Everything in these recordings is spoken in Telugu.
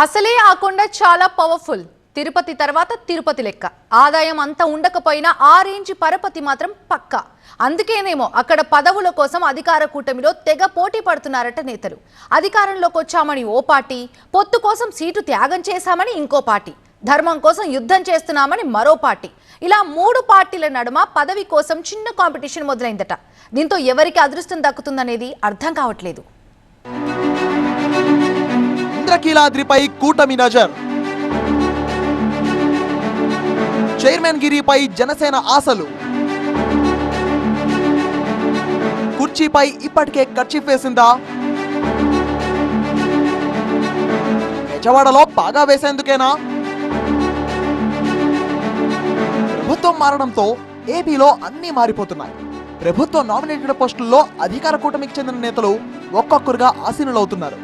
అసలే ఆ కొండ చాలా పవర్ఫుల్. తిరుపతి తర్వాత తిరుపతి లెక్క. ఆదాయం అంత ఉండకపోయినా ఆ రేంజ్ పరపతి మాత్రం పక్కా. అందుకేనేమో అక్కడ పదవుల కోసం అధికార కూటమిలో తెగ పోటీ పడుతున్నారట నేతలు. అధికారంలోకి వచ్చామని ఓ పార్టీ, పొత్తు కోసం సీటు త్యాగం చేశామని ఇంకో పార్టీ, ధర్మం కోసం యుద్ధం చేస్తున్నామని మరో పార్టీ. ఇలా మూడు పార్టీల నడుమ పదవి కోసం చిన్న కాంపిటీషన్ మొదలైందట. దీంతో ఎవరికి అదృష్టం దక్కుతుందనేది అర్థం కావట్లేదు. ఇంద్రకీలాద్రిపై కూటమి నజర్. చైర్మన్ గిరిపై జనసేన ఆశలు. కుర్చీపై ఇప్పటికే కర్చీఫ్ వేసిందా? బెజవాడలో పాగా వేసేందుకేనా? ప్రభుత్వం మారడంతో ఏపీలో అన్నీ మారిపోతున్నాయి. ప్రభుత్వ నామినేటెడ్ పోస్టుల్లో అధికార కూటమికి చెందిన నేతలు ఒక్కొక్కరుగా ఆసీనులవుతున్నారు.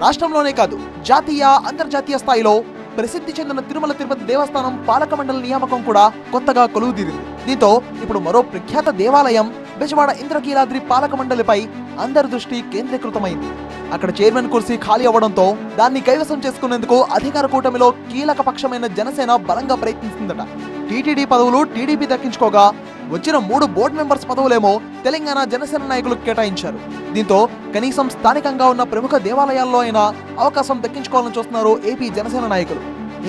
రాష్ట్రంలోనే కాదు, జాతీయ అంతర్జాతీయ స్థాయిలో ప్రసిద్ధి చెందిన తిరుమల తిరుపతి దేవస్థానం పాలక మండలి నియామకం కూడా కొత్తగా కొలువుదీరింది. దీంతో ఇప్పుడు మరో ప్రఖ్యాత దేవాలయం బెజవాడ ఇంద్రకీలాద్రి పాలక మండలిపై అందరి దృష్టి కేంద్రీకృతమైంది. అక్కడ చైర్మన్ కుర్సీ ఖాళీ అవ్వడంతో దాన్ని కైవసం చేసుకునేందుకు అధికార కూటమిలో కీలక పక్షమైన జనసేన బలంగా ప్రయత్నిస్తుందట. టీటీడీ పదవులు టీడీపీ దక్కించుకోగా వచ్చిన 3 బోర్డు మెంబర్స్ పదవులేమో తెలంగాణ జనసేన నాయకులకు కేటాయించారు. దీంతో కనీసం స్థానికంగా ఉన్న ప్రముఖ దేవాలయాల్లో అయినా అవకాశం దక్కించుకోవాలని చూస్తున్నారు ఏపీ జనసేన నాయకులు.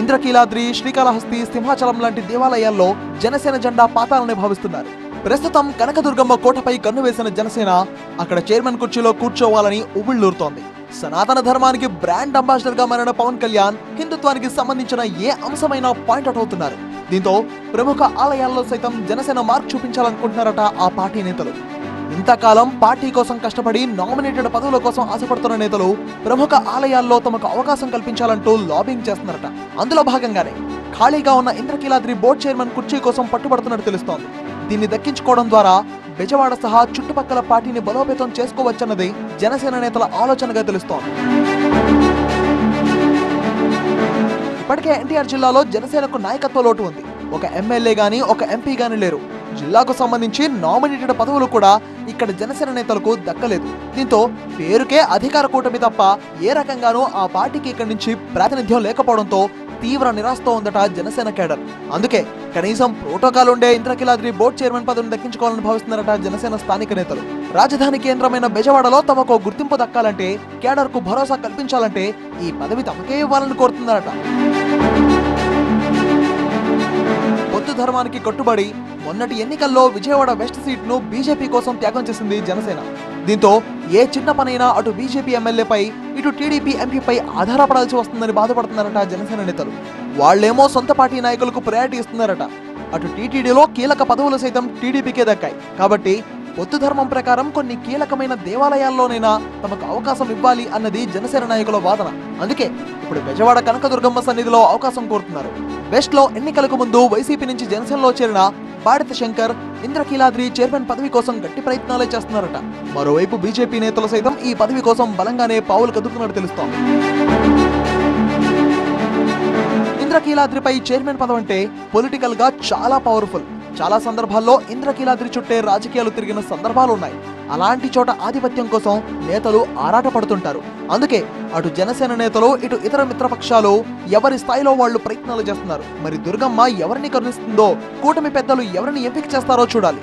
ఇంద్రకీలాద్రి, శ్రీకాళహస్తి, సింహాచలం లాంటి దేవాలయాల్లో జనసేన జెండా పాతాలని భావిస్తున్నారు. ప్రస్తుతం కనకదుర్గమ్మ కోటపై కన్ను వేసిన జనసేన అక్కడ చైర్మన్ కుర్చీలో కూర్చోవాలని ఉవ్విళ్లూరుతోంది. సనాతన ధర్మానికి బ్రాండ్ అంబాసిడర్ గా మారిన పవన్ కళ్యాణ్ హిందుత్వానికి సంబంధించిన ఏ అంశమైనా పాయింట్అవుట్ అవుతున్నారు. దీంతో ప్రముఖ ఆలయాల్లో సైతం జనసేన మార్క్ చూపించాలనుకుంటున్నారట ఆ పార్టీ నేతలు. ఇంతకాలం పార్టీ కోసం కష్టపడి నామినేటెడ్ పదవుల కోసం ఆశపడుతున్న నేతలు ప్రముఖ ఆలయాల్లో తమకు అవకాశం కల్పించాలంటూ లాబింగ్ చేస్తున్నారట. అందులో భాగంగానే ఖాళీగా ఉన్న ఇంద్రకీలాద్రి బోర్డు చైర్మన్ కుర్చీ కోసం పట్టుబడుతున్నట్టు తెలుస్తోంది. దీన్ని దక్కించుకోవడం ద్వారా బెజవాడ సహా చుట్టుపక్కల పార్టీని బలోపేతం చేసుకోవచ్చన్నది జనసేన నేతల ఆలోచనగా తెలుస్తోంది. ఇప్పటికే ఎన్టీఆర్ జిల్లాలో జనసేనకు నాయకత్వ లోటు ఉంది. ఒక ఎమ్మెల్యే గాని, ఒక ఎంపీ గాని లేరు. జిల్లాకు సంబంధించి నామినేటెడ్ పదవులు కూడా ఇక్కడ జనసేన నేతలకు దక్కలేదు. దీంతో పేరుకే అధికార కూటమి తప్ప ఏ రకంగానూ ఆ పార్టీకి ఇక్కడి నుంచి ప్రాతినిధ్యం లేకపోవడంతో తీవ్ర నిరాశతో ఉందట జనసేన కేడర్. అందుకే కనీసం ప్రోటోకాల్ ఉండే ఇంద్రకీలాద్రి బోర్డు చైర్మన్ పదవిని దక్కించుకోవాలని భావిస్తున్నారట జనసేన స్థానిక నేతలు. రాజధాని కేంద్రమైన బెజవాడలో తమకు గుర్తింపు దక్కాలంటే, కేడర్ కు భరోసా కల్పించాలంటే ఈ పదవి తమకే ఇవ్వాలని కోరుతున్నారట. పొత్తు ధర్మానికి కట్టుబడి మొన్నటి ఎన్నికల్లో విజయవాడ వెస్ట్ సీట్ ను బీజేపీ కోసం త్యాగం చేసింది జనసేన. దీంతో ఏ చిన్న పనైనా అటు బీజేపీ ఎమ్మెల్యేపై, ఇటు టీడీపీ ఎంపీపై ఆధారపడాల్సి వస్తుందని బాధపడుతున్నారట జనసేన నేతలు. వాళ్లేమో సొంత పార్టీ నాయకులకు ప్రయారిటీ ఇస్తున్నారట. అటు టీటీడీలో కీలక పదవులు సైతం టీడీపీకే దక్కాయి. కాబట్టి పొత్తు ధర్మం ప్రకారం కొన్ని కీలకమైన దేవాలయాల్లోనైనా తమకు అవకాశం ఇవ్వాలి అన్నది జనసేన నాయకుల వాదన. అందుకే ఇప్పుడు బెజవాడ కనకదుర్గమ్మ సన్నిధిలో అవకాశం కోరుతున్నారు. వెస్ట్ లో ఎన్నికలకు ముందు వైసీపీ నుంచి జనసేనలో చేరిన బాడిత శంకర్ ఇంద్రకీలాద్రి చైర్మన్ పదవి కోసం గట్టి ప్రయత్నాలే చేస్తున్నారట. మరోవైపు బీజేపీ నేతలు సైతం ఈ పదవి కోసం బలంగానే పావులు కదుపుతున్నట్టు తెలుస్తోంది. ఇంద్రకీలాద్రిపై చైర్మన్ పదవి అంటే పొలిటికల్ గా చాలా పవర్ఫుల్. చాలా సందర్భాల్లో ఇంద్రకీలాద్రి చుట్టే రాజకీయాలు తిరిగిన సందర్భాలున్నాయి. అలాంటి చోట ఆధిపత్యం కోసం నేతలు ఆరాట పడుతుంటారు. అందుకే అటు జనసేన నేతలు, ఇటు ఇతర మిత్రపక్షాలు ఎవరి స్థాయిలో వాళ్లు ప్రయత్నాలు చేస్తున్నారు. మరి దుర్గమ్మ ఎవరిని కరుణిస్తుందో, కూటమి పెద్దలు ఎవరిని ఎంపిక చేస్తారో చూడాలి.